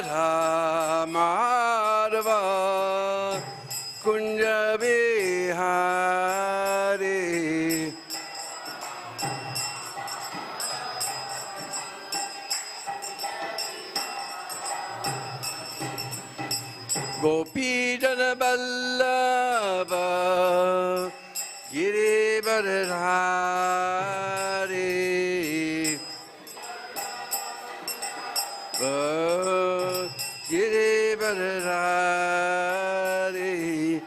Radha Madhava Kunja Bihari Gopi Jana Vallabha Girivardhari Girivardhari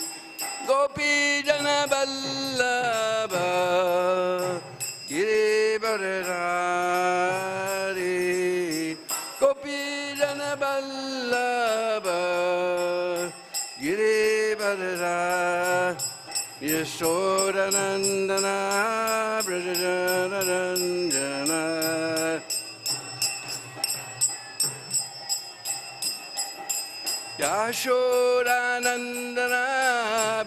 Gopi Jana Vallabha Girivardhari Gopi Jana Vallabha Girivardhari Yashodanandana Brajajanarandana Yashodanandana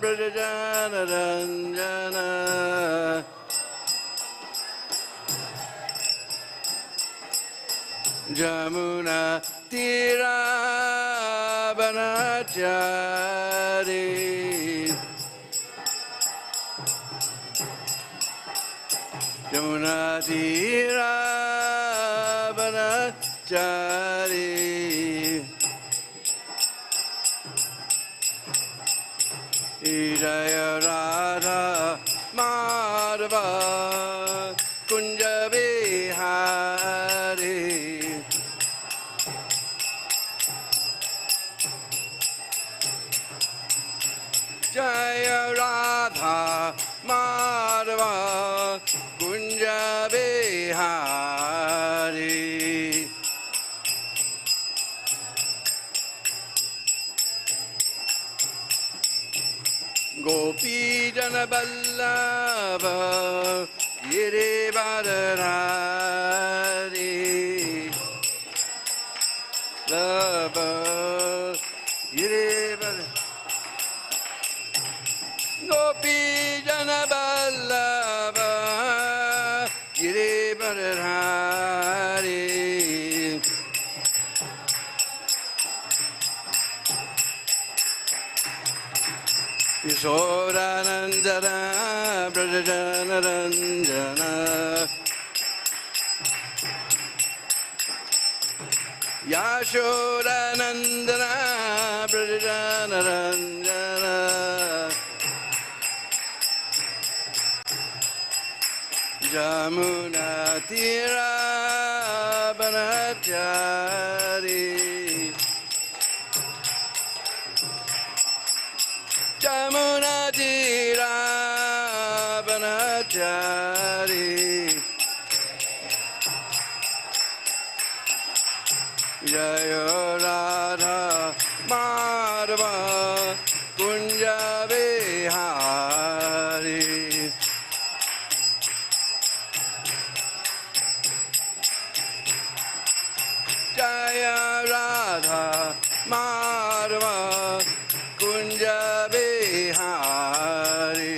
Brajajanarandana Jamuna Tira Banachari Jamuna Tira Banachari Jaya Radha Madhava Kunja Bihari Jaya Radha Madhava Kunja Bihari Gopi Jana Vallabha Girivardhari Labha Girivardhari Gopi Jana Vallabha Girivardhari Yashodanandana Brajajanarandana Yashodanandana Brajajanarandana Jamuna Tira Banachari Jamuna Tira Banachari Jaya Radha Madhava Kunja Bihari Jaya Radha Madhava Kunja Bihari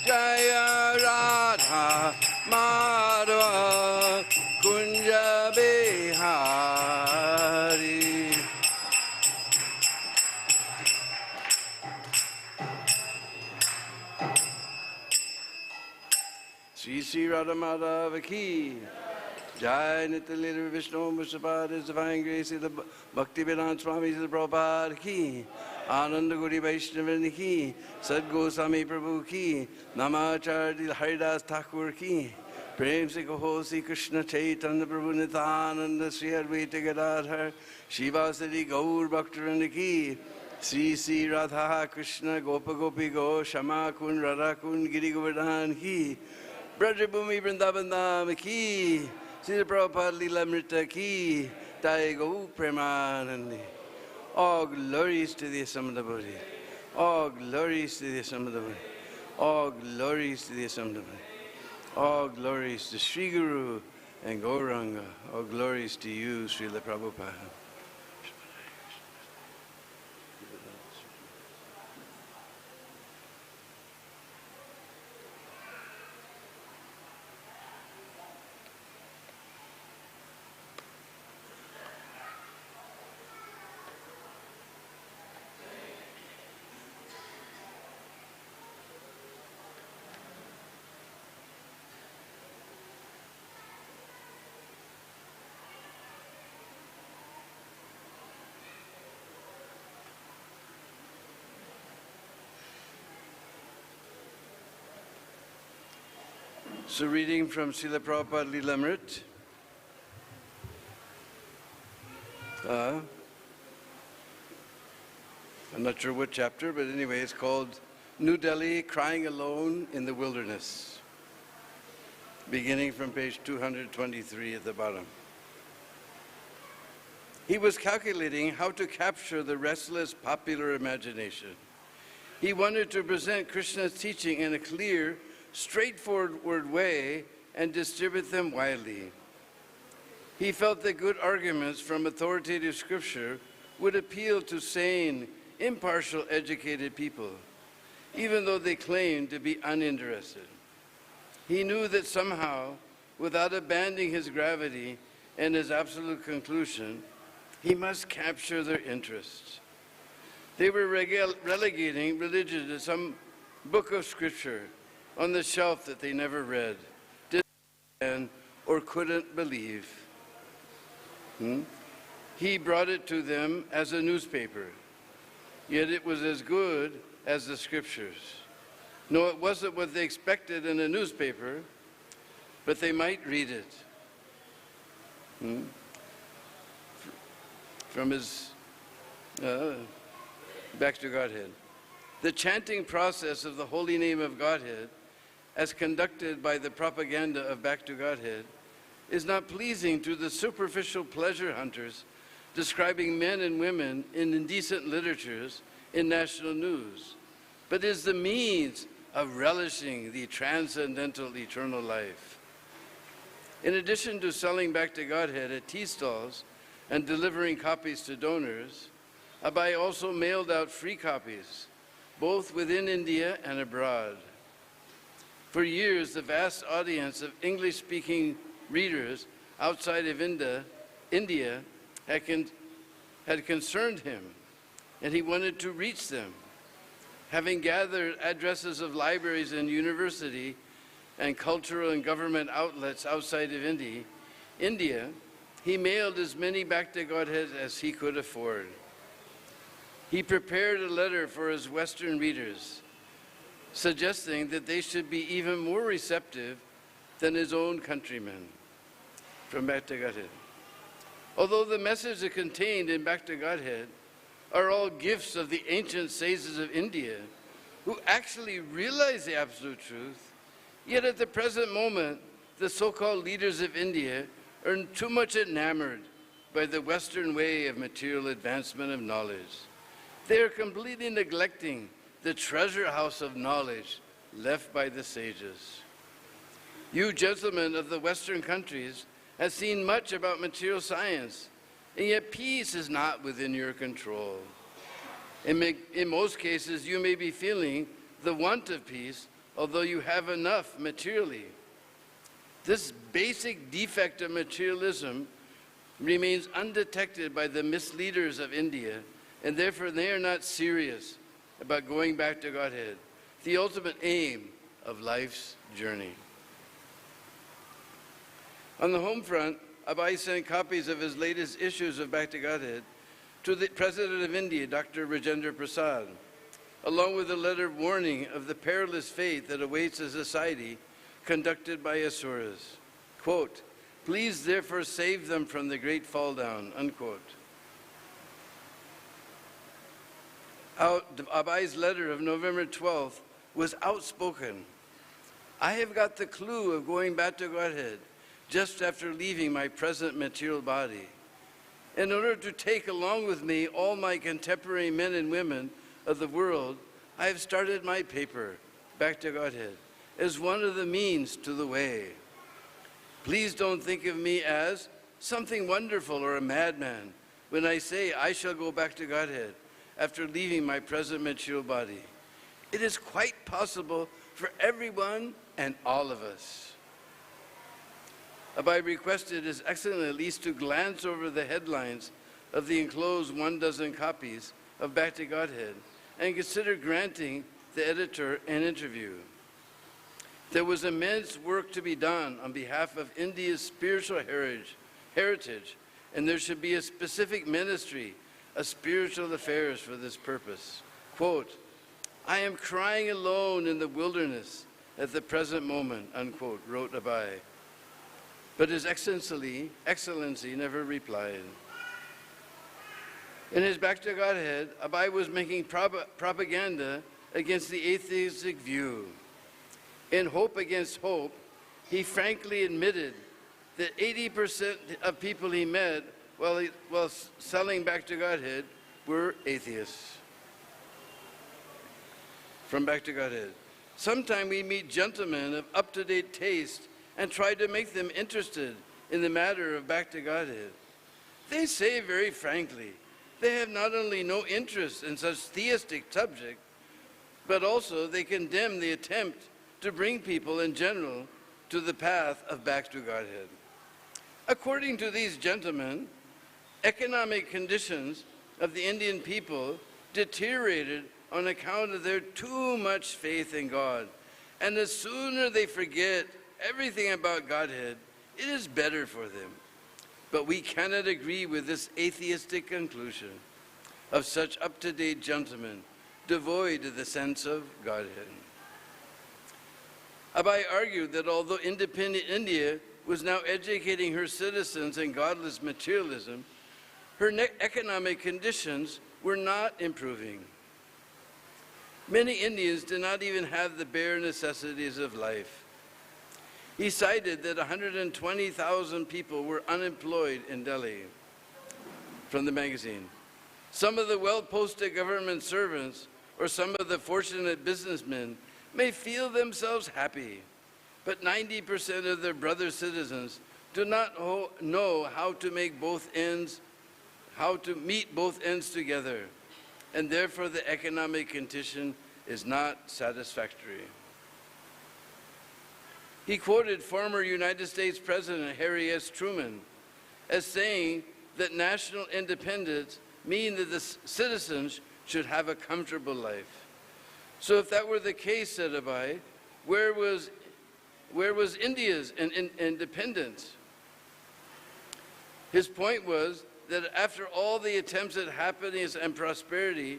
Jaya Radha Madhava Kunja Bihari Sri Sri Radha Madhava Ki Jai Nityalila Vishnu Musapada's Divine Grace the Bhakti Vedanta Swami the Prabhupada Ki Ananda Guri Vaishnavani Ki Sad Goswami Prabhu Ki Namacharya Haridas Thakur Ki Prem Se Kaho Sri Krishna Chaitanya Prabhu Nityananda Sri Advaita Gadadhar Shiva Sri Gaur Bhaktarana Ki Sri Sri Radha Krishna Gopa Gopi Go Shama Kun Radha Kun Giri Govardhan Ki Brajabhumi Vrindavan Dham Ki Srila Prabhupada Lila Mrita Ki Jai Gau Premanandi. All glories to the Assembled Body. All glories to the Assembled Body. All glories to the Assembled Body. All glories to Sri Guru and Gauranga. All glories to you, Srila Prabhupada. So reading from Srila Prabhupada Lilamrit. I'm not sure what chapter, but anyway, it's called New Delhi, Crying Alone in the Wilderness, beginning from page 223 at the bottom. He was calculating how to capture the restless popular imagination. He wanted to present Krishna's teaching in a clear, straightforward way and distribute them widely. He felt that good arguments from authoritative scripture would appeal to sane, impartial, educated people, even though they claimed to be uninterested. He knew that somehow, without abandoning his gravity and his absolute conclusion, he must capture their interests. They were relegating religion to some book of scripture on the shelf that they never read, didn't understand, or couldn't believe. He brought it to them as a newspaper, yet it was as good as the scriptures. No, it wasn't what they expected in a newspaper, but they might read it. From his Back to Godhead. The chanting process of the holy name of Godhead, as conducted by the propaganda of Back to Godhead, is not pleasing to the superficial pleasure hunters describing men and women in indecent literatures in national news, but is the means of relishing the transcendental eternal life. In addition to selling Back to Godhead at tea stalls and delivering copies to donors, Abai also mailed out free copies, both within India and abroad. For years, the vast audience of English-speaking readers outside of India had concerned him, and he wanted to reach them. Having gathered addresses of libraries and university and cultural and government outlets outside of India, he mailed as many Back to Godhead as he could afford. He prepared a letter for his Western readers, suggesting that they should be even more receptive than his own countrymen from Back to Godhead. Although the messages contained in Back to Godhead are all gifts of the ancient sages of India who actually realize the absolute truth, yet at the present moment, the so-called leaders of India are too much enamored by the Western way of material advancement of knowledge. They are completely neglecting the treasure house of knowledge left by the sages. You gentlemen of the Western countries have seen much about material science, and yet peace is not within your control. In most cases, you may be feeling the want of peace, although you have enough materially. This basic defect of materialism remains undetected by the misleaders of India, and therefore they are not serious about going back to Godhead, the ultimate aim of life's journey. On the home front, Abai sent copies of his latest issues of Back to Godhead to the President of India, Dr. Rajendra Prasad, along with a letter of warning of the perilous fate that awaits a society conducted by asuras. Quote, "Please therefore save them from the great fall down," unquote. Abai's letter of November 12th was outspoken. I have got the clue of going back to Godhead just after leaving my present material body. In order to take along with me all my contemporary men and women of the world, I have started my paper, Back to Godhead, as one of the means to the way. Please don't think of me as something wonderful or a madman when I say I shall go back to Godhead after leaving my present material body. It is quite possible for everyone and all of us. Abai requested His Excellency at least to glance over the headlines of the enclosed 12 copies of Back to Godhead and consider granting the editor an interview. There was immense work to be done on behalf of India's spiritual heritage, and there should be a specific ministry of spiritual affairs for this purpose. Quote, I am crying alone in the wilderness at the present moment, unquote, wrote Abai. But His Excellency never replied. In his Back to Godhead, Abai was making propaganda against the atheistic view. In Hope Against Hope, he frankly admitted that 80% of people he met while selling Back to Godhead were atheists. From Back to Godhead. Sometimes we meet gentlemen of up-to-date taste and try to make them interested in the matter of Back to Godhead. They say very frankly, they have not only no interest in such theistic subject, but also they condemn the attempt to bring people in general to the path of Back to Godhead. According to these gentlemen, economic conditions of the Indian people deteriorated on account of their too much faith in God. And the sooner they forget everything about Godhead, it is better for them. But we cannot agree with this atheistic conclusion of such up-to-date gentlemen, devoid of the sense of Godhead. Abai argued that although independent India was now educating her citizens in godless materialism, her economic conditions were not improving. Many Indians did not even have the bare necessities of life. He cited that 120,000 people were unemployed in Delhi, from the magazine. Some of the well-posted government servants or some of the fortunate businessmen may feel themselves happy, but 90% of their brother citizens do not know how to meet both ends together, and therefore the economic condition is not satisfactory. He quoted former United States President Harry S. Truman as saying that national independence means that the citizens should have a comfortable life. So if that were the case, said Abai, where was India's independence? His point was that after all the attempts at happiness and prosperity,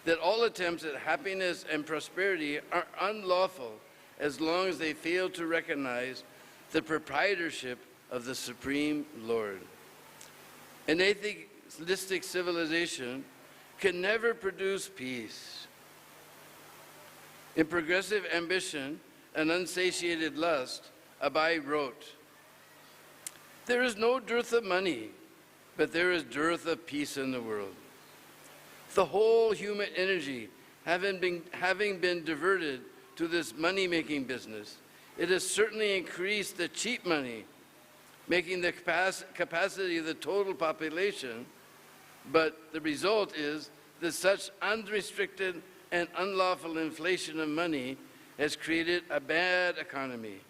that all attempts at happiness and prosperity are unlawful as long as they fail to recognize the proprietorship of the Supreme Lord. An atheistic civilization can never produce peace. In Progressive Ambition and Unsatiated Lust, Abai wrote, "There is no dearth of money, but there is dearth of peace in the world. The whole human energy having been diverted to this money-making business, it has certainly increased the cheap money, making the capacity of the total population, but the result is that such unrestricted and unlawful inflation of money has created a bad economy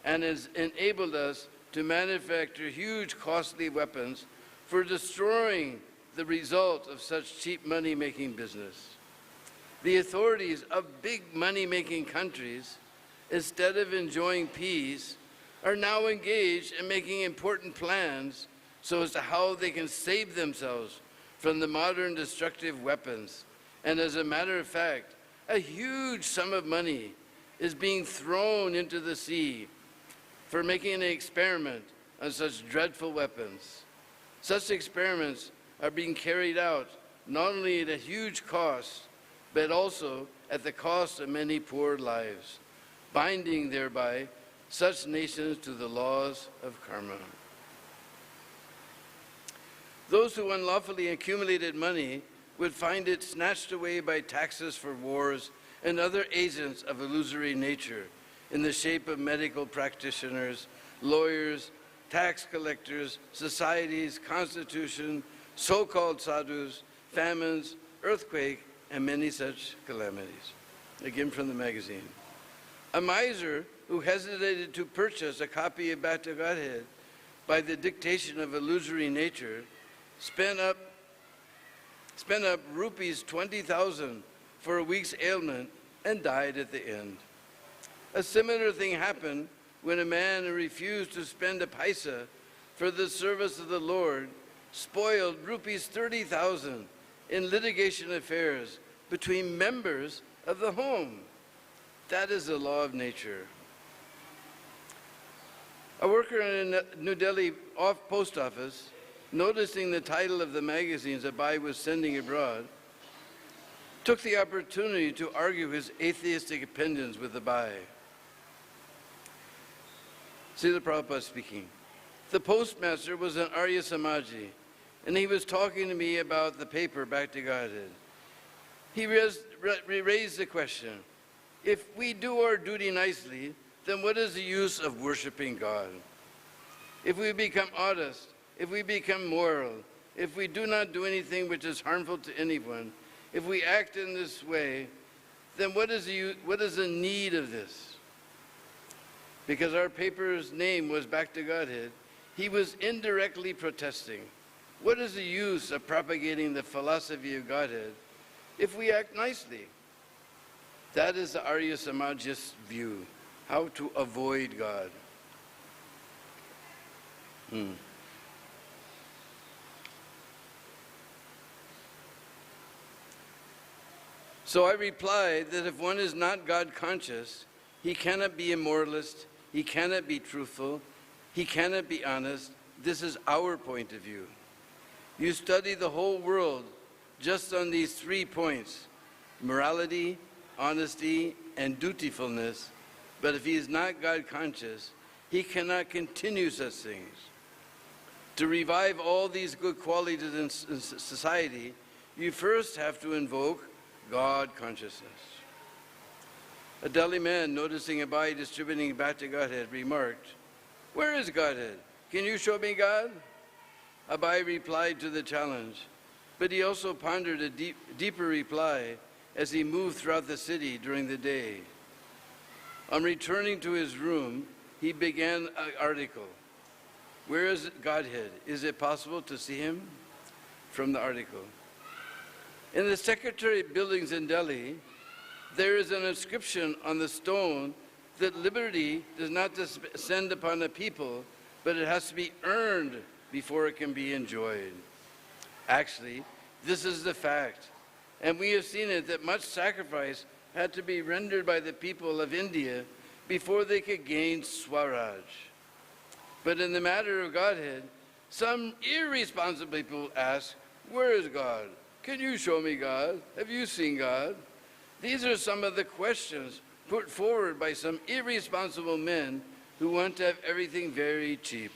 and has enabled us to manufacture huge costly weapons for destroying the result of such cheap money-making business. The authorities of big money-making countries, instead of enjoying peace, are now engaged in making important plans so as to how they can save themselves from the modern destructive weapons. And as a matter of fact, a huge sum of money is being thrown into the sea for making an experiment on such dreadful weapons. Such experiments are being carried out not only at a huge cost, but also at the cost of many poor lives, binding thereby such nations to the laws of karma. Those who unlawfully accumulated money would find it snatched away by taxes for wars and other agents of illusory nature in the shape of medical practitioners, lawyers, tax collectors, societies, constitution, so-called sadhus, famines, earthquake, and many such calamities. Again from the magazine. A miser who hesitated to purchase a copy of Back to Godhead by the dictation of illusory nature spent up rupees 20,000 for a week's ailment and died at the end. A similar thing happened when a man who refused to spend a paisa for the service of the Lord spoiled rupees 30,000 in litigation affairs between members of the home. That is the law of nature. A worker in a New Delhi post office, noticing the title of the magazines Abai was sending abroad, took the opportunity to argue his atheistic opinions with Abai. Srila Prabhupada speaking. The postmaster was an Arya Samaji, and he was talking to me about the paper Back to Godhead. He raised the question, if we do our duty nicely, then what is the use of worshiping God? If we become honest, if we become moral, if we do not do anything which is harmful to anyone, if we act in this way, then what is the need of this? Because our paper's name was Back to Godhead, he was indirectly protesting. What is the use of propagating the philosophy of Godhead if we act nicely? That is the Arya Samajist view, how to avoid God. So I replied that if one is not God conscious, he cannot be a moralist, he cannot be truthful, he cannot be honest. This is our point of view. You study the whole world just on these 3 points, morality, honesty, and dutifulness, but if he is not God conscious, he cannot continue such things. To revive all these good qualities in society, you first have to invoke God consciousness. A Delhi man, noticing Abai distributing Back to Godhead, remarked, "Where is Godhead? Can you show me God?" Abai replied to the challenge, but he also pondered a deeper reply as he moved throughout the city during the day. On returning to his room, he began an article. Where is Godhead? Is it possible to see him? From the article. In the secretariat buildings in Delhi, there is an inscription on the stone that liberty does not descend upon a people, but it has to be earned before it can be enjoyed. Actually, this is the fact. And we have seen it that much sacrifice had to be rendered by the people of India before they could gain Swaraj. But in the matter of Godhead, some irresponsible people ask, "Where is God? Can you show me God? Have you seen God?" These are some of the questions put forward by some irresponsible men who want to have everything very cheap.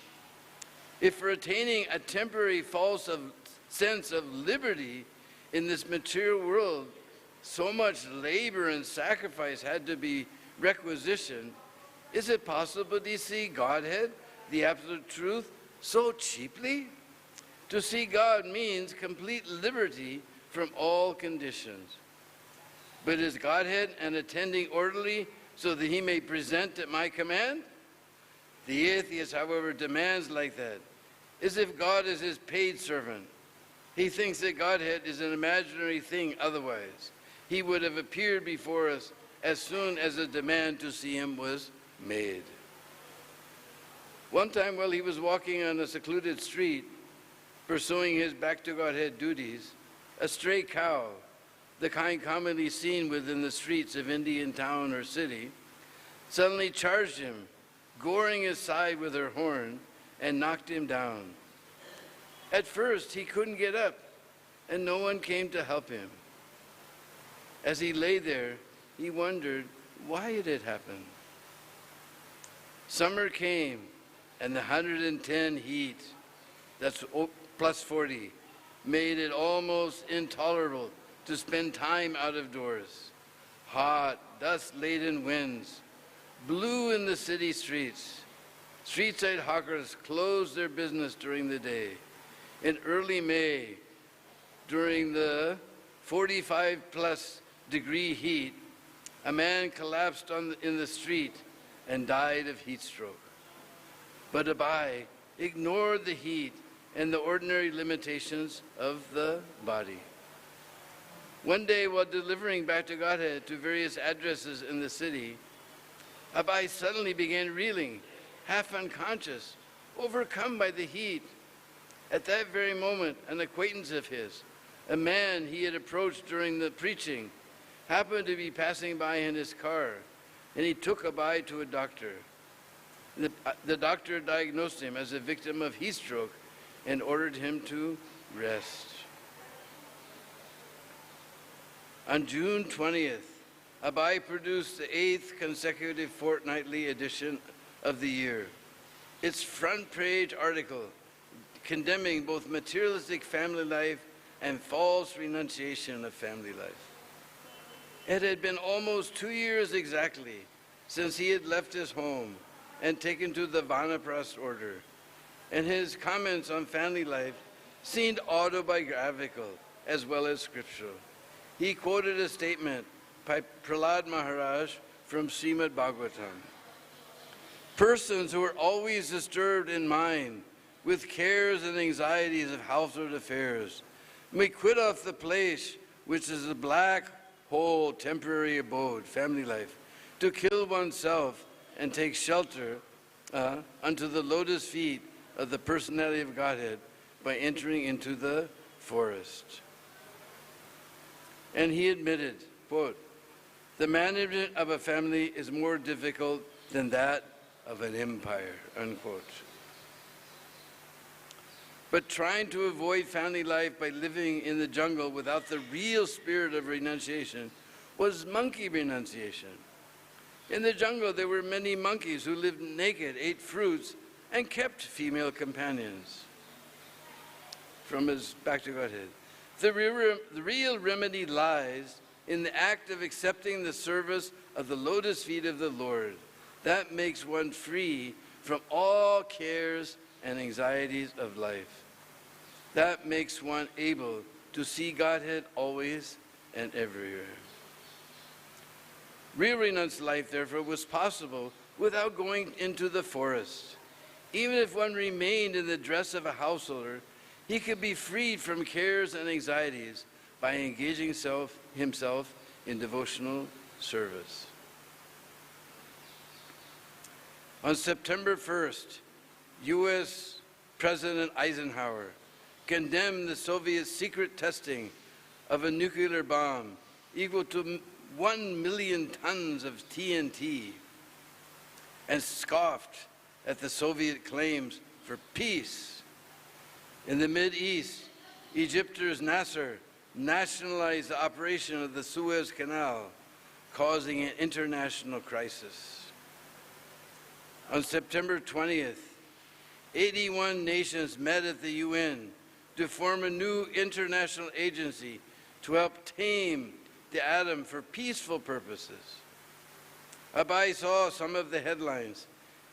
If for attaining a temporary false sense of liberty in this material world, so much labor and sacrifice had to be requisitioned, is it possible to see Godhead, the absolute truth, so cheaply? To see God means complete liberty from all conditions. But is Godhead an attending orderly so that he may present at my command? The atheist, however, demands like that, as if God is his paid servant. He thinks that Godhead is an imaginary thing otherwise. He would have appeared before us as soon as the demand to see him was made. One time while he was walking on a secluded street, pursuing his Back to Godhead duties, a stray cow, the kind commonly seen within the streets of Indian town or city, suddenly charged him, goring his side with her horn, and knocked him down. At first, he couldn't get up, and no one came to help him. As he lay there, he wondered why it had happened. Summer came, and the 110 heat, that's plus 40, made it almost intolerable to spend time out of doors. Hot, dust-laden winds blew in the city streets. Streetside hawkers closed their business during the day. In early May, during the 45-plus degree heat, a man collapsed in the street and died of heat stroke. But Abai ignored the heat and the ordinary limitations of the body. One day, while delivering Back to Godhead to various addresses in the city, Abai suddenly began reeling, half unconscious, overcome by the heat. At that very moment, an acquaintance of his, a man he had approached during the preaching, happened to be passing by in his car and he took Abai to a doctor. The doctor diagnosed him as a victim of heat stroke and ordered him to rest. On June 20th, Abai produced the 8th consecutive fortnightly edition of the year. Its front page article condemning both materialistic family life and false renunciation of family life. It had been almost 2 years exactly since he had left his home and taken to the Vanaprast order, and his comments on family life seemed autobiographical as well as scriptural. He quoted a statement by Prahlad Maharaj from Srimad Bhagavatam. Persons who are always disturbed in mind with cares and anxieties of household affairs may quit off the place which is a black hole temporary abode, family life, to kill oneself and take shelter unto the lotus feet of the personality of Godhead by entering into the forest. And he admitted, quote, the management of a family is more difficult than that of an empire, unquote. But trying to avoid family life by living in the jungle without the real spirit of renunciation was monkey renunciation. In the jungle, there were many monkeys who lived naked, ate fruits, and kept female companions. From his back to Godhead. The real remedy lies in the act of accepting the service of the lotus feet of the Lord. That makes one free from all cares and anxieties of life. That makes one able to see Godhead always and everywhere. Real renounced life, therefore, was possible without going into the forest. Even if one remained in the dress of a householder, he could be freed from cares and anxieties by engaging himself in devotional service. On September 1st, U.S. President Eisenhower condemned the Soviet secret testing of a nuclear bomb equal to 1 million tons of TNT and scoffed at the Soviet claims for peace. In the Mideast, Egypt's Nasser nationalized the operation of the Suez Canal, causing an international crisis. On September 20th, 81 nations met at the UN to form a new international agency to help tame the atom for peaceful purposes. Abai saw some of the headlines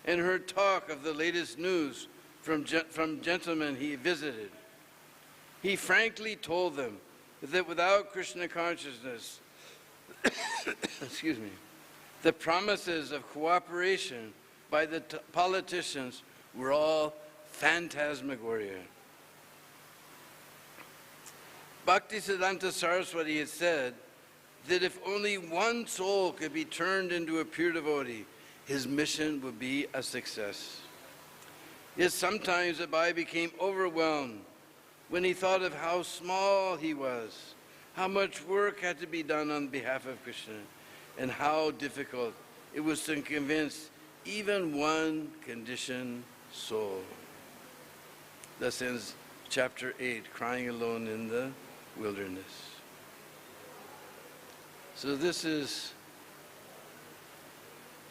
and heard talk of the latest news from gentlemen he visited. He frankly told them that without Krishna consciousness, excuse me, the promises of cooperation by the politicians were all phantasmagoria. Bhaktisiddhanta Saraswati had said that if only one soul could be turned into a pure devotee, his mission would be a success. Yet sometimes Abai became overwhelmed when he thought of how small he was, how much work had to be done on behalf of Krishna, and how difficult it was to convince even one conditioned soul. Thus ends chapter 8, Crying Alone in the Wilderness. So this is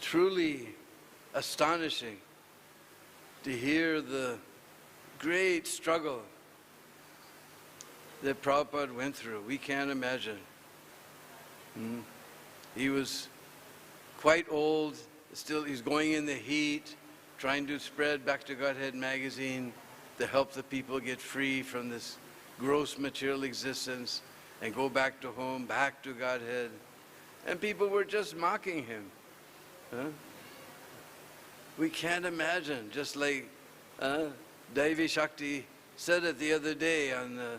truly astonishing to hear the great struggle that Prabhupada went through. We can't imagine. He was quite old, still he's going in the heat, trying to spread Back to Godhead magazine to help the people get free from this gross material existence and go back to home, back to Godhead. And people were just mocking him. We can't imagine, just like Devi Shakti said it the other day on the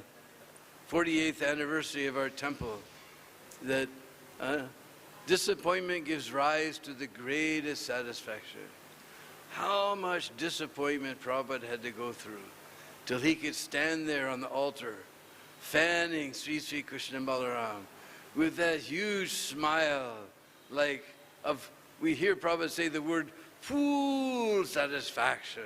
48th anniversary of our temple, that disappointment gives rise to the greatest satisfaction. How much disappointment Prabhupada had to go through till he could stand there on the altar, fanning Sri Sri Krishna Balaram with that huge smile, like of we hear Prabhupada say the word full satisfaction.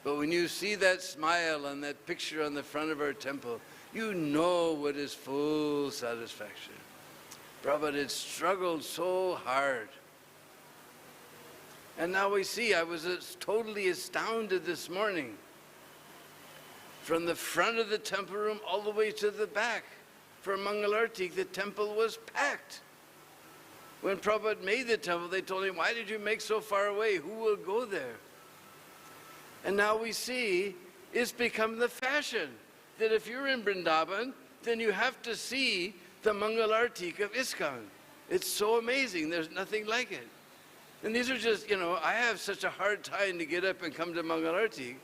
But when you see that smile on that picture on the front of our temple, you know what is full satisfaction. Prabhupada had struggled so hard. And now we see, I was totally astounded this morning. From the front of the temple room all the way to the back, for Mangalarti, the temple was packed. When Prabhupada made the temple, they told him, why did you make so far away? Who will go there? And now we see it's become the fashion that if you're in Vrindavan, then you have to see the Mangalarti of ISKCON. It's so amazing. There's nothing like it. And these are just, I have such a hard time to get up and come to Mangalarti.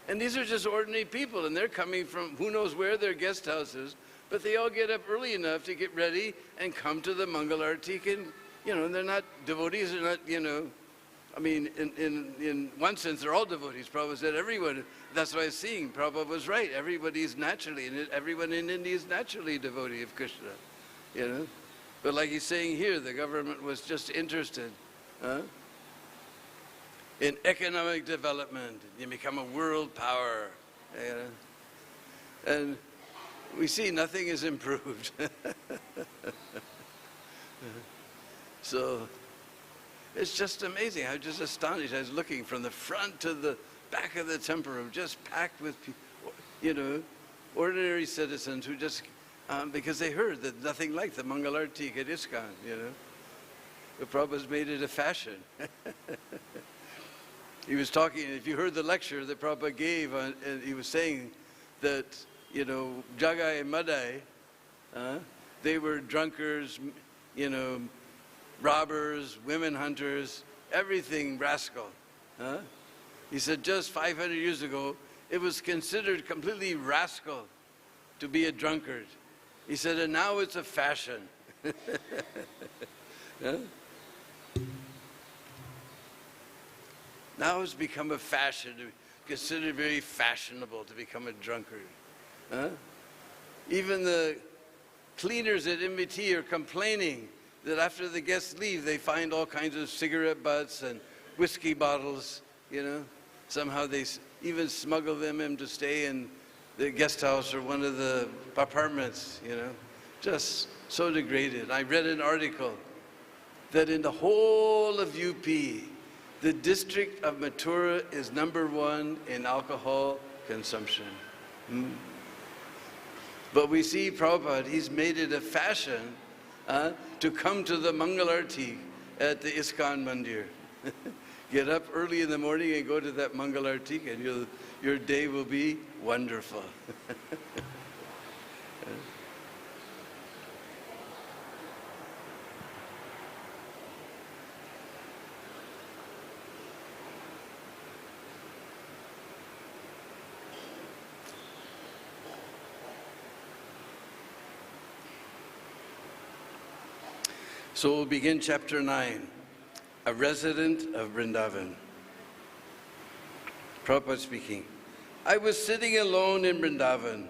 And these are just ordinary people, and they're coming from who knows where their guest houses, but they all get up early enough to get ready and come to the Mangalarti. And, they're not devotees, they're not, I mean, in one sense, they're all devotees. Prabhupada said everyone, that's what I was seeing. Prabhupada was right. Everybody's naturally, and everyone in India is naturally a devotee of Krishna, But like he's saying here, the government was just interested in economic development. You become a world power, And we see nothing is improved. So it's just amazing. I was just astonished. I was looking from the front to the back of the temple room, just packed with people, ordinary citizens who just, because they heard that nothing like the Mangalarti at ISKCON, The Prabhupada's made it a fashion. He was talking, if you heard the lecture that Prabhupada gave, and he was saying that, Jagai and Madai, they were drunkards, robbers, women hunters, everything rascal. He said just 500 years ago, it was considered completely rascal to be a drunkard. He said, and now it's a fashion. Now it's become a fashion, considered very fashionable to become a drunkard. Even the cleaners at MBT are complaining that after the guests leave, they find all kinds of cigarette butts and whiskey bottles, Somehow they even smuggle them in to stay in the guest house or one of the apartments, Just so degraded. I read an article that in the whole of UP, the district of Mathura is #1 in alcohol consumption. But we see Prabhupada, he's made it a fashion to come to the Mangalarti at the ISKCON Mandir. Get up early in the morning and go to that Mangalarti, and your day will be wonderful. So we'll begin chapter 9, a resident of Vrindavan. Prabhupada speaking. I was sitting alone in Vrindavan,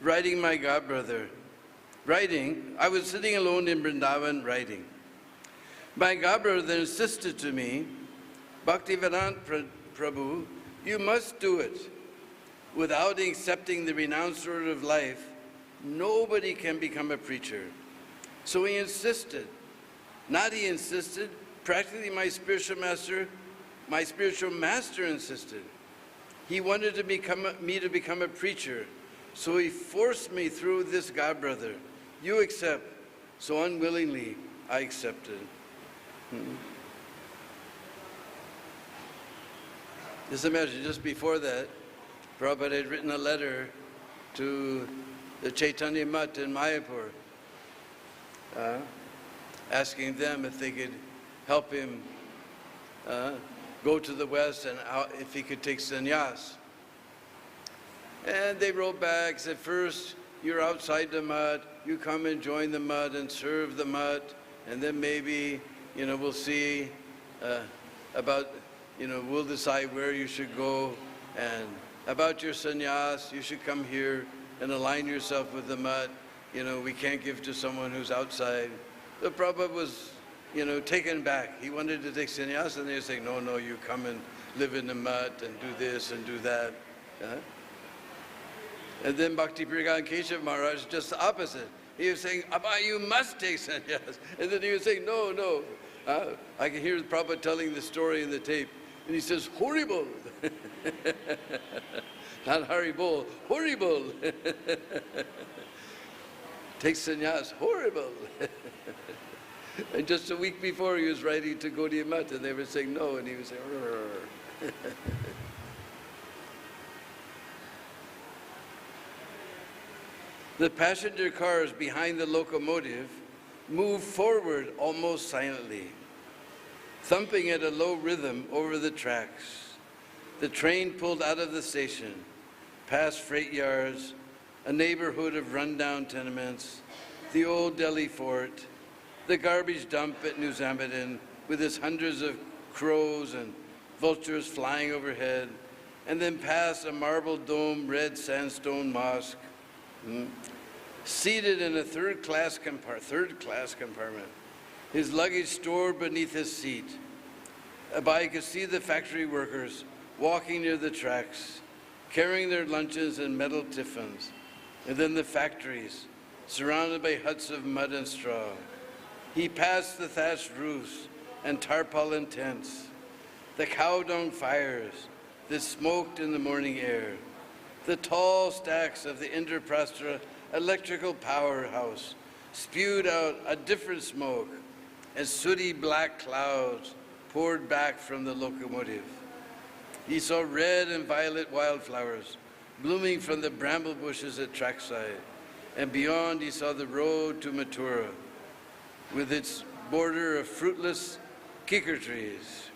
writing my godbrother. I was sitting alone in Vrindavan writing. My godbrother insisted to me, Bhaktivedanta Prabhu, you must do it. Without accepting the renounced order of life, nobody can become a preacher. So he insisted. Not he insisted, practically my spiritual master insisted. He wanted to me to become a preacher, so he forced me through this godbrother. You accept. So unwillingly, I accepted. Just imagine, just before that, Prabhupada had written a letter to the Chaitanya Mutt in Mayapur, asking them if they could help him go to the West and if he could take sannyas. And they wrote back, said, first, you're outside the Mutt, you come and join the Mutt and serve the Mutt, and then maybe, we'll see about, we'll decide where you should go, and about your sannyas, you should come here and align yourself with the Mutt. We can't give to someone who's outside. The Prabhupada was, taken back. He wanted to take sannyas, and they were saying, no, no, you come and live in the mud and do this and do that. And then Bhakti Pragan Keshav Maharaj, just the opposite. He was saying, Abba, you must take sannyas. And then he was saying, no, no. I can hear Prabhupada telling the story in the tape. And he says, horrible. Not Haribol, horrible. Take sannyas, horrible. And just a week before, he was writing to Gaudiya Math, and they were saying no, and he was saying, rrr. The passenger cars behind the locomotive moved forward almost silently, thumping at a low rhythm over the tracks. The train pulled out of the station, past freight yards, a neighborhood of rundown tenements, the old Delhi fort, the garbage dump at Nizamudin with its hundreds of crows and vultures flying overhead, and then past a marble-domed red sandstone mosque, seated in a third-class compartment, his luggage stored beneath his seat. Abai could see the factory workers walking near the tracks, carrying their lunches in metal tiffins, and then the factories, surrounded by huts of mud and straw. He passed the thatched roofs and tarpaulin tents, the cow dung fires that smoked in the morning air, the tall stacks of the Indraprastha electrical powerhouse spewed out a different smoke as sooty black clouds poured back from the locomotive. He saw red and violet wildflowers blooming from the bramble bushes at trackside, and beyond he saw the road to Mathura with its border of fruitless kikar trees.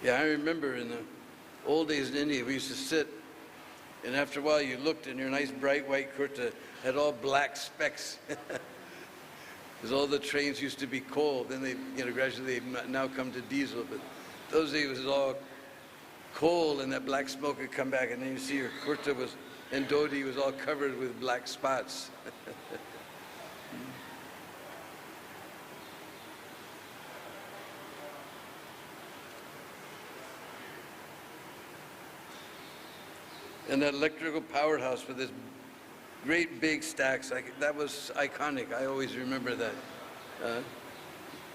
Yeah, I remember in the old days in India, we used to sit, and after a while you looked and your nice bright white kurta had all black specks. Because all the trains used to be coal. Then they, gradually they've now come to diesel, but those days it was all coal, and that black smoke would come back, and then you see your kurta was, and dhoti was all covered with black spots. And that electrical powerhouse with this great big stacks, that was iconic. I always remember that.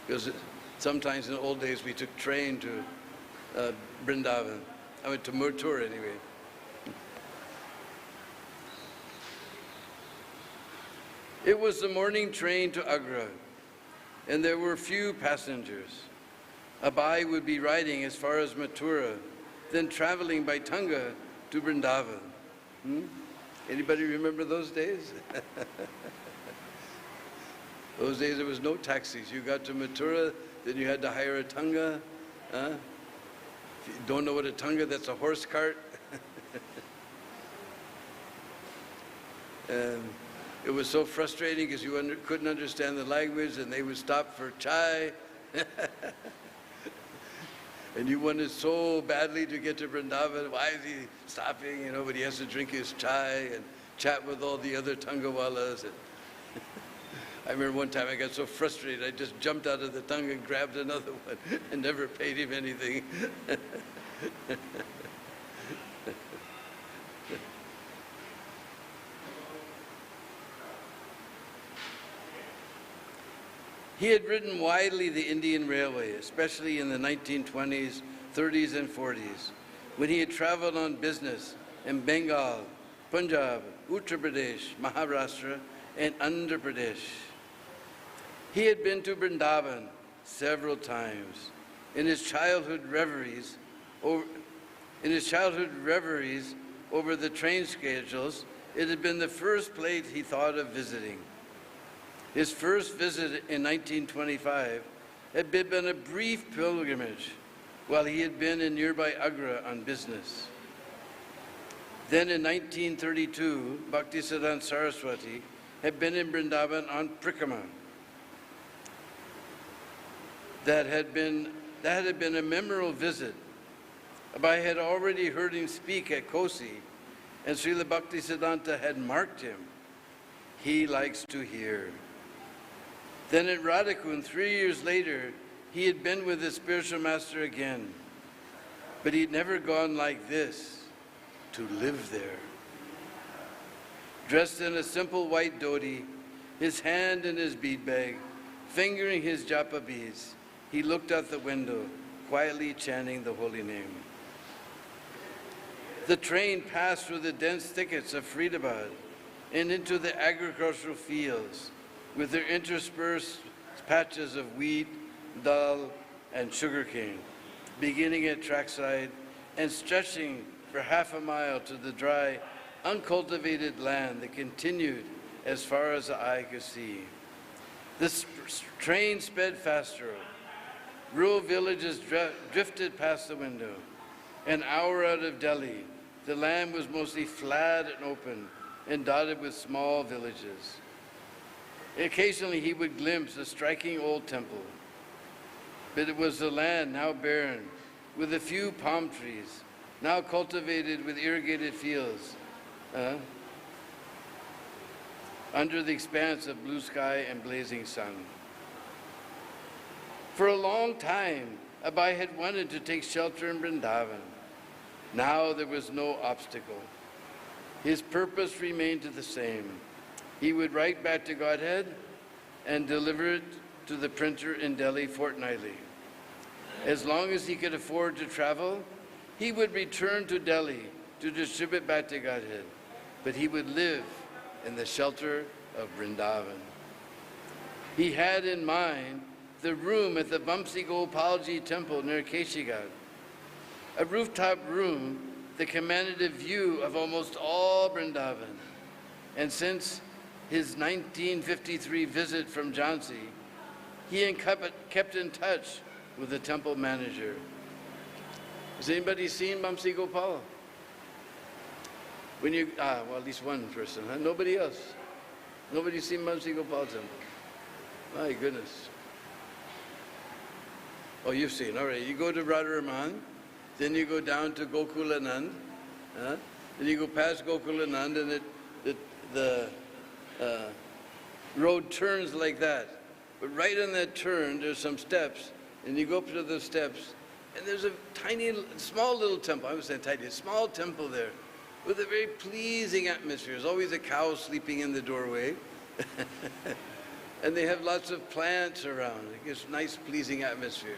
Because sometimes in the old days we took train to Vrindavan. I went to Mathura anyway. It was the morning train to Agra, and there were few passengers. Abai would be riding as far as Mathura, then traveling by Tanga to Vrindavan. Anybody remember those days? Those days there was no taxis. You got to Mathura, then you had to hire a Tanga. If you don't know what a Tanga, that's a horse cart. And it was so frustrating because you couldn't understand the language, and they would stop for chai. And you wanted so badly to get to Vrindavan. Why is he stopping? But he has to drink his chai and chat with all the other Tangawalas. I remember one time I got so frustrated, I just jumped out of the Tanga and grabbed another one and never paid him anything. He had ridden widely the Indian Railway, especially in the 1920s, 30s, and 40s, when he had traveled on business in Bengal, Punjab, Uttar Pradesh, Maharashtra, and Andhra Pradesh. He had been to Vrindavan several times. In his childhood reveries over the train schedules, it had been the first place he thought of visiting. His first visit in 1925 had been a brief pilgrimage while he had been in nearby Agra on business. Then in 1932, Bhaktisiddhanta Saraswati had been in Vrindavan on Prikrama. That had been a memorable visit. I had already heard him speak at Kosi, and Srila Bhaktisiddhanta had marked him. He likes to hear. Then at Radhakund, 3 years later, he had been with his spiritual master again. But he'd never gone like this, to live there. Dressed in a simple white dhoti, his hand in his bead bag, fingering his japa beads, he looked out the window, quietly chanting the holy name. The train passed through the dense thickets of Vrindavan and into the agricultural fields with their interspersed patches of wheat, dal, and sugarcane, beginning at trackside and stretching for half a mile to the dry, uncultivated land that continued as far as the eye could see. The train sped faster. Rural villages drifted past the window. An hour out of Delhi, the land was mostly flat and open and dotted with small villages. Occasionally he would glimpse a striking old temple, but it was the land now barren, with a few palm trees, now cultivated with irrigated fields, under the expanse of blue sky and blazing sun. For a long time, Abai had wanted to take shelter in Vrindavan. Now there was no obstacle. His purpose remained the same. He would write back to Godhead and deliver it to the printer in Delhi fortnightly. As long as he could afford to travel, he would return to Delhi to distribute back to Godhead, but he would live in the shelter of Vrindavan. He had in mind the room at the Vamsi Gopalji temple near Keshigarh, a rooftop room that commanded a view of almost all Vrindavan. And since his 1953 visit from Jhansi, he kept in touch with the temple manager. Has anybody seen Vamsi Gopal? When you, well, at least one person, huh? Nobody else. Nobody's seen Vamsi Gopal temple. My goodness. Oh, you've seen, all right. You go to Radharaman, then you go down to Gokulanand, then you go past Gokulanand, and the road turns like that. But right on that turn, there's some steps, and you go up to those steps, and there's a tiny, small little temple. I was saying tiny, small temple there, with a very pleasing atmosphere. There's always a cow sleeping in the doorway. And they have lots of plants around. It gives a nice, pleasing atmosphere.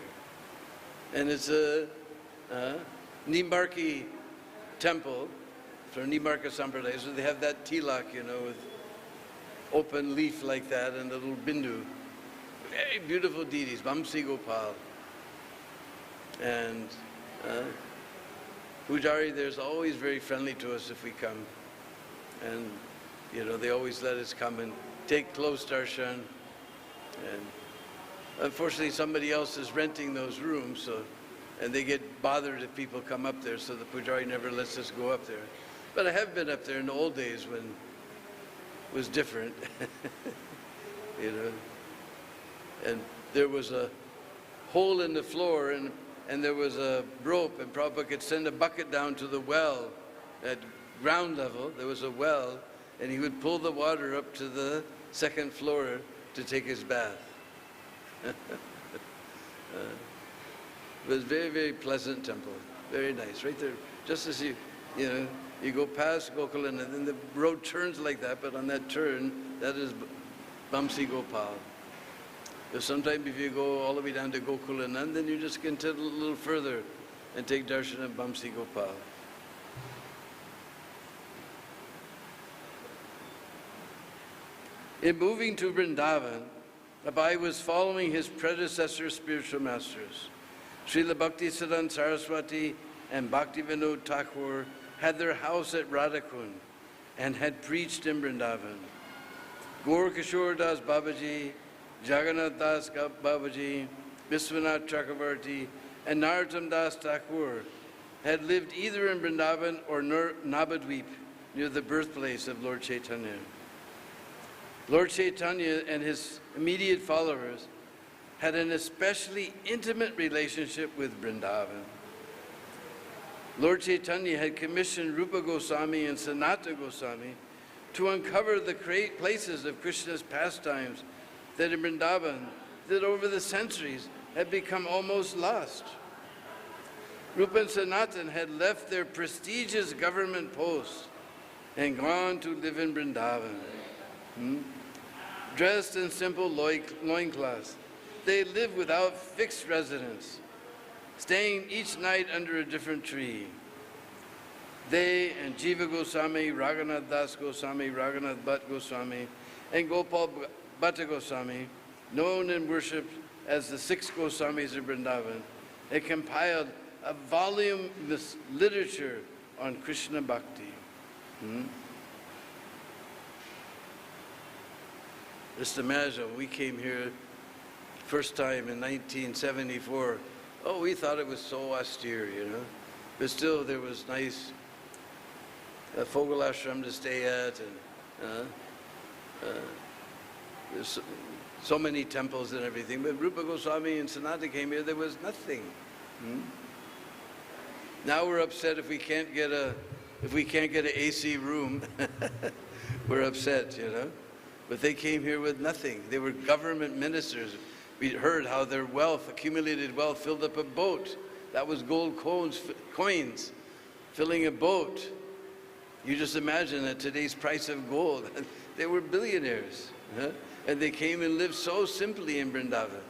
And it's a Nimbarki temple, for Nimbarka Sampradaya. So they have that tilak, you know, with open leaf like that, and a little bindu. Very beautiful deities, Vamsi Gopal. And Pujari there's always very friendly to us if we come. And, you know, they always let us come and take close darshan. And unfortunately, somebody else is renting those rooms, so, and they get bothered if people come up there, so the Pujari never lets us go up there. But I have been up there in the old days when it was different, you know. And there was a hole in the floor, and there was a rope, and Prabhupada could send a bucket down to the well at ground level. There was a well, and he would pull the water up to the second floor to take his bath. It was a very, very pleasant temple, very nice, right there. Just as you know, you go past Gokulan, and then the road turns like that, but on that turn, that is Vamsi Gopal. Because sometimes if you go all the way down to Gokulanand, then you just continue a little further and take darshan of Vamsi Gopal. In moving to Vrindavan, Abai was following his predecessor spiritual masters. Srila Bhaktisiddhanta Saraswati and Bhaktivinoda Thakur had their house at Radhakund and had preached in Vrindavan. Gaur Kishore Das Babaji, Jagannath Das Babaji, Vishwanath Chakravarti, and Narottam Das Thakur had lived either in Vrindavan or Navadvip, near the birthplace of Lord Chaitanya. Lord Chaitanya and his immediate followers had an especially intimate relationship with Vrindavan. Lord Chaitanya had commissioned Rupa Goswami and Sanatana Goswami to uncover the places of Krishna's pastimes that in Vrindavan, that over the centuries had become almost lost. Rupa and Sanatan had left their prestigious government posts and gone to live in Vrindavan. Dressed in simple loincloths, they lived without fixed residence, staying each night under a different tree. They and Jiva Goswami, Raghunath Das Goswami, Raghunath Bhatt Goswami, and Gopal Bhatta Goswami, known and worshipped as the 6 Goswamis of Vrindavan, had compiled a voluminous literature on Krishna Bhakti. Just imagine, we came here first time in 1974. Oh, we thought it was so austere, you know. But still, there was nice Fogel ashram to stay at, and there's so many temples and everything. But Rupa Goswami and Sanatana came here, there was nothing. Now we're upset if we can't get an AC room. We're upset, you know. But they came here with nothing. They were government ministers. We heard how their wealth, accumulated wealth, filled up a boat. That was gold coins filling a boat. You just imagine at today's price of gold. They were billionaires. And they came and lived so simply in Vrindavan.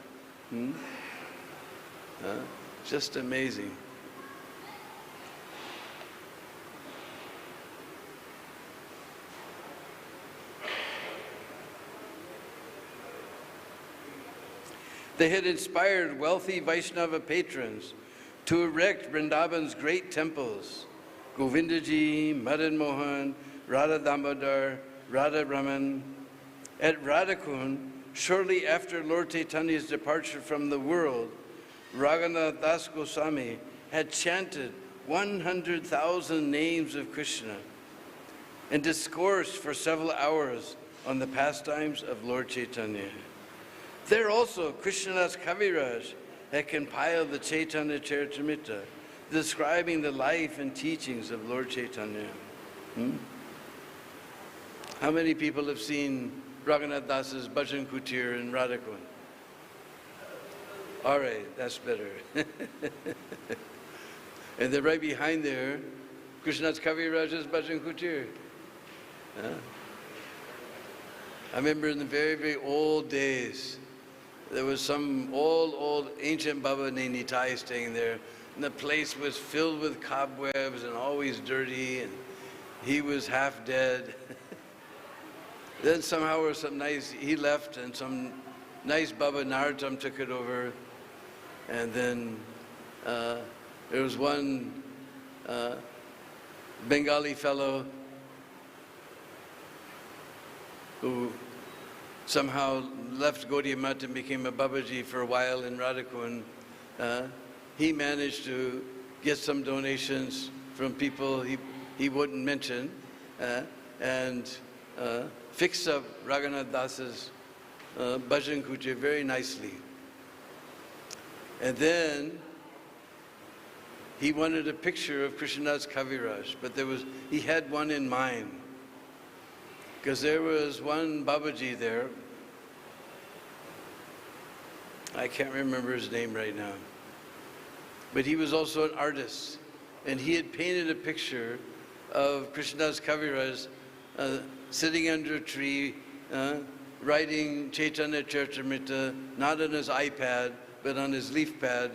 Just amazing. They had inspired wealthy Vaishnava patrons to erect Vrindavan's great temples, Govindaji, Madan Mohan, Radha Damodar, Radha Raman. At Radhakund, shortly after Lord Chaitanya's departure from the world, Raghunath Das Goswami had chanted 100,000 names of Krishna and discoursed for several hours on the pastimes of Lord Chaitanya. There also, Krishnadas Kaviraj had compiled the Chaitanya Charitamrita, describing the life and teachings of Lord Chaitanya. How many people have seen Raghunath Das's Bhajan Kutir in Radhakund? All right, that's better. And then right behind there, Krishnadas Kaviraj's Bhajan Kutir. I remember in the very, very old days, there was some old ancient Baba named Nitai staying there, and the place was filled with cobwebs and always dirty, and he was half dead. Then somehow or some nice, he left, and some nice Baba Narottam took it over, and then there was one Bengali fellow who somehow left Gaudiya Math and became a Babaji for a while in Radhakund. He managed to get some donations from people he wouldn't mention and fix up Raghunath Das's Bhajan Kutir very nicely. And then he wanted a picture of Krishnadas Kaviraj, but he had one in mind. Because there was one Babaji there, I can't remember his name right now, but he was also an artist, and he had painted a picture of Krishnadas Kaviraj sitting under a tree, writing Chaitanya Charitamrita, not on his iPad, but on his leaf pad.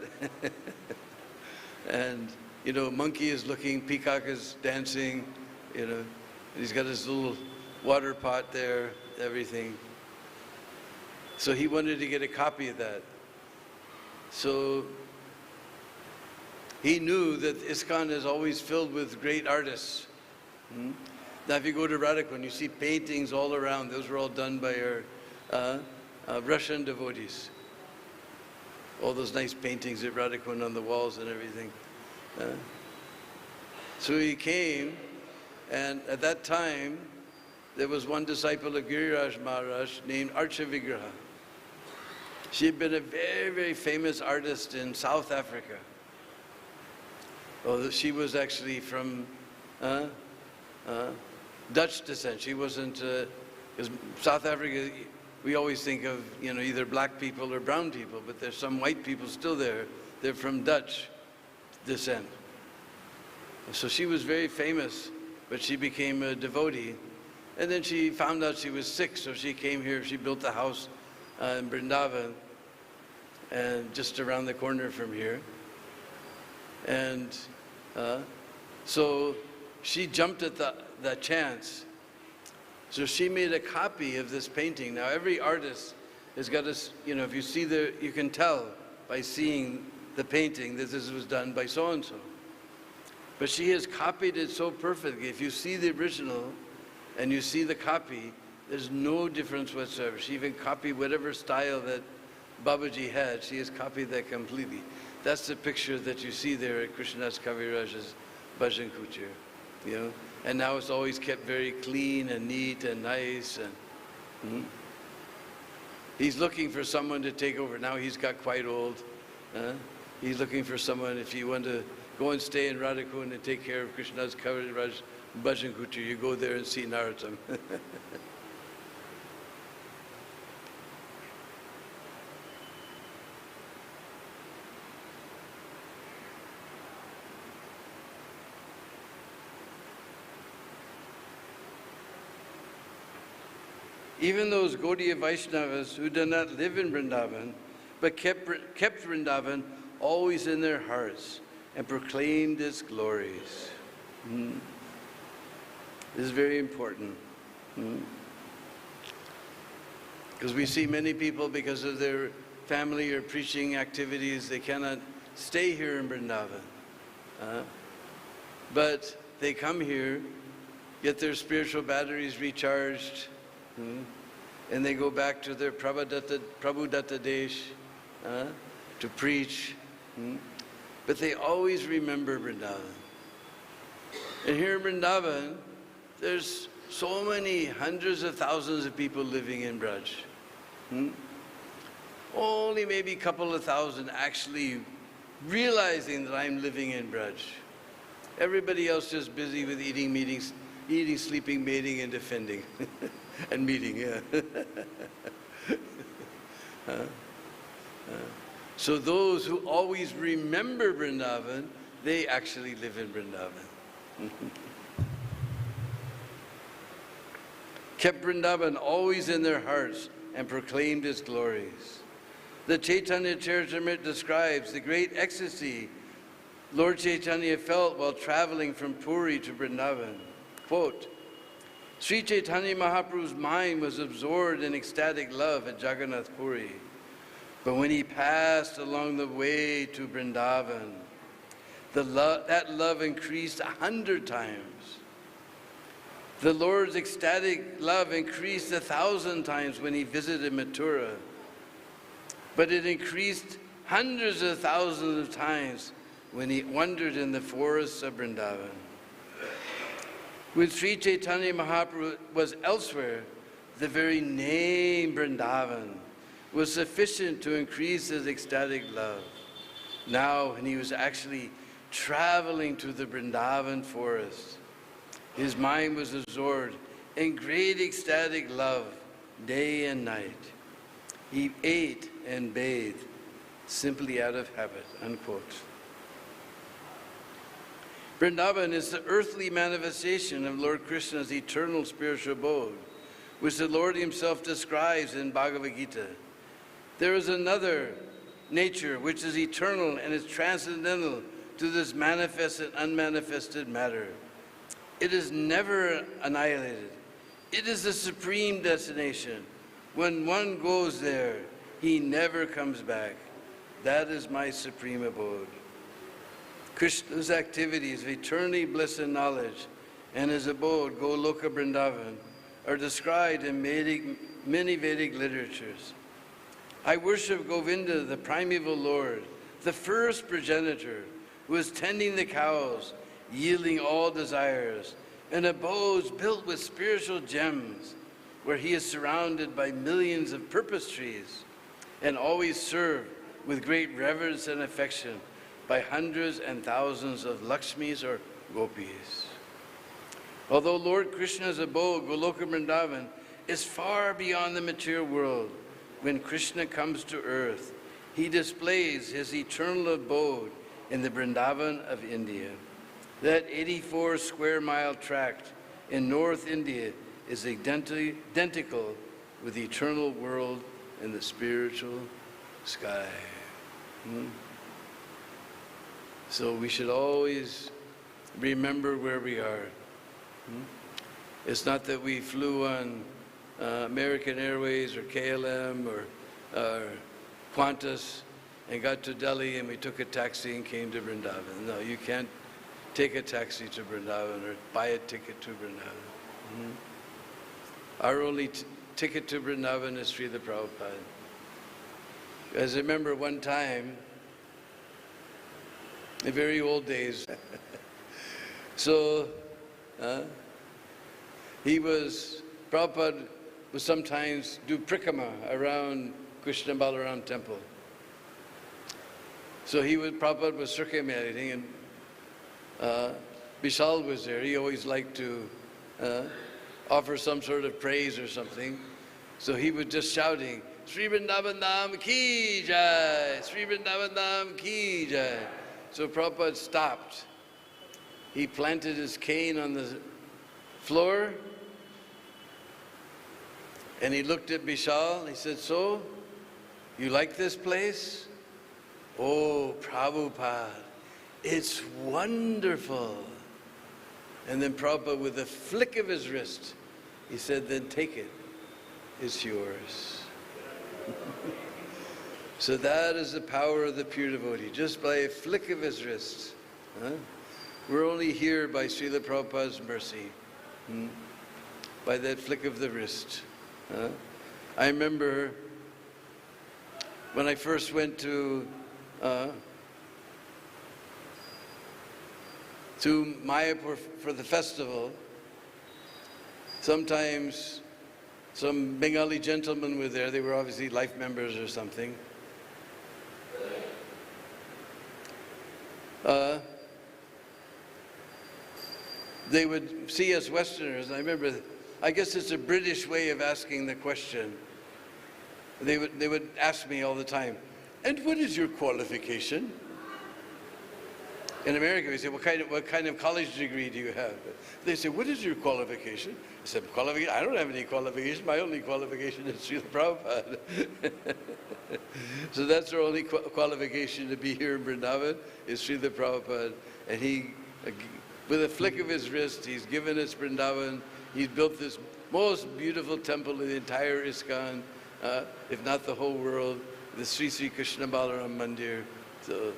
And, you know, monkey is looking, peacock is dancing, you know, and he's got his little water pot there, everything. So he wanted to get a copy of that. So he knew that ISKCON is always filled with great artists. Now if you go to Radhakund, you see paintings all around. Those were all done by our Russian devotees. All those nice paintings at Radhakund on the walls and everything. So he came, and at that time, there was one disciple of Giriraj Maharaj named Archa Vigraha. She had been a very, very famous artist in South Africa. Oh, she was actually from Dutch descent. She wasn't, because South Africa, we always think of, you know, either black people or brown people, but there's some white people still there. They're from Dutch descent. So she was very famous, but she became a devotee. And then she found out she was sick, so she came here. She built a house in Vrindavan, and just around the corner from here. And so she jumped at the chance. So she made a copy of this painting. Now every artist has got a, you know, if you see you can tell by seeing the painting that this was done by so-and-so. But she has copied it so perfectly. If you see the original and you see the copy, there's no difference whatsoever. She even copied whatever style that Babaji had. She has copied that completely. That's the picture that you see there at Krishnadas Kaviraj's Bhajan Kutir, you know. And now it's always kept very clean and neat and nice. And he's looking for someone to take over. Now he's got quite old. He's looking for someone. If you want to go and stay in Radhakund and take care of Krishnadas Kaviraj Bhajan Kutir, you go there and see Narottam. Even those Gaudiya Vaishnavas who did not live in Vrindavan, but kept Vrindavan always in their hearts and proclaimed its glories. This is very important. Because we see many people, because of their family or preaching activities, they cannot stay here in Vrindavan. But they come here, get their spiritual batteries recharged, and they go back to their Prabhudatta Desh to preach. But they always remember Vrindavan. And here in Vrindavan, there's so many hundreds of thousands of people living in Braj. Only maybe a couple of thousand actually realizing that I'm living in Braj. Everybody else just busy with eating, sleeping, mating, and defending. And meeting, yeah. So those who always remember Vrindavan, they actually live in Vrindavan. Kept Vrindavan always in their hearts and proclaimed its glories. The Chaitanya Charitamrita describes the great ecstasy Lord Chaitanya felt while traveling from Puri to Vrindavan. Quote, Sri Chaitanya Mahaprabhu's mind was absorbed in ecstatic love at Jagannath Puri. But when he passed along the way to Vrindavan, that love increased 100 times. The Lord's ecstatic love increased 1,000 times when he visited Mathura. But it increased hundreds of thousands of times when he wandered in the forests of Vrindavan. When Sri Chaitanya Mahaprabhu was elsewhere, the very name Vrindavan was sufficient to increase his ecstatic love. Now, when he was actually traveling to the Vrindavan forest, his mind was absorbed in great ecstatic love day and night. He ate and bathed simply out of habit, unquote. Vrindavan is the earthly manifestation of Lord Krishna's eternal spiritual abode, which the Lord himself describes in Bhagavad Gita. There is another nature which is eternal and is transcendental to this manifest and unmanifested matter. It is never annihilated. It is the supreme destination. When one goes there, he never comes back. That is my supreme abode. Krishna's activities of eternally bliss and knowledge and his abode, Goloka Vrindavan, are described in many Vedic literatures. I worship Govinda, the primeval Lord, the first progenitor, who is tending the cows, yielding all desires, and abodes built with spiritual gems, where he is surrounded by millions of purpose trees, and always served with great reverence and affection by hundreds and thousands of Lakshmis or Gopis. Although Lord Krishna's abode, Goloka Vrindavan, is far beyond the material world. When Krishna comes to earth, he displays his eternal abode in the Vrindavan of India. That 84 square mile tract in North India is identical with the eternal world in the spiritual sky. So we should always remember where we are. It's not that we flew on American Airways or KLM or Qantas and got to Delhi and we took a taxi and came to Vrindavan. No, you can't take a taxi to Vrindavan or buy a ticket to Vrindavan. Our only ticket to Vrindavan is Srila Prabhupada. As I remember one time, in the very old days, so Prabhupada would sometimes do prikrama around Krishna Balaram temple. So Prabhupada was circumambulating and Vishal was there. He always liked to offer some sort of praise or something. So he was just shouting, Sri Vrindavan Dham Ki Jai, Sri Vrindavan Dham Ki Jai. So Prabhupada stopped. He planted his cane on the floor and he looked at Vishal. He said, so, you like this place? Oh, Prabhupada, it's wonderful. And then Prabhupada, with a flick of his wrist, he said, then take it. It's yours. So that is the power of the pure devotee. Just by a flick of his wrist. We're only here by Srila Prabhupada's mercy. By that flick of the wrist. I remember when I first went to Mayapur for the festival, sometimes some Bengali gentlemen were there. They were obviously life members or something. They would see us Westerners, and I remember, I guess it's a British way of asking the question. They would ask me all the time, and what is your qualification? In America, we say, what kind of college degree do you have? They say, what is your qualification? I said, I don't have any qualification. My only qualification is Srila Prabhupada. So that's our only qualification to be here in Vrindavan, is Srila Prabhupada. And he, with a flick of his wrist, he's given us Vrindavan. He's built this most beautiful temple in the entire ISKCON, if not the whole world, the Sri Sri Krishna Balaram Mandir. So,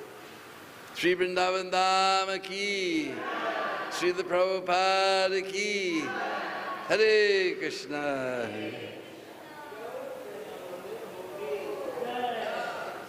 Sri Vrindavan Dham Ki, Srila Prabhupada Ki, Hare Krishna.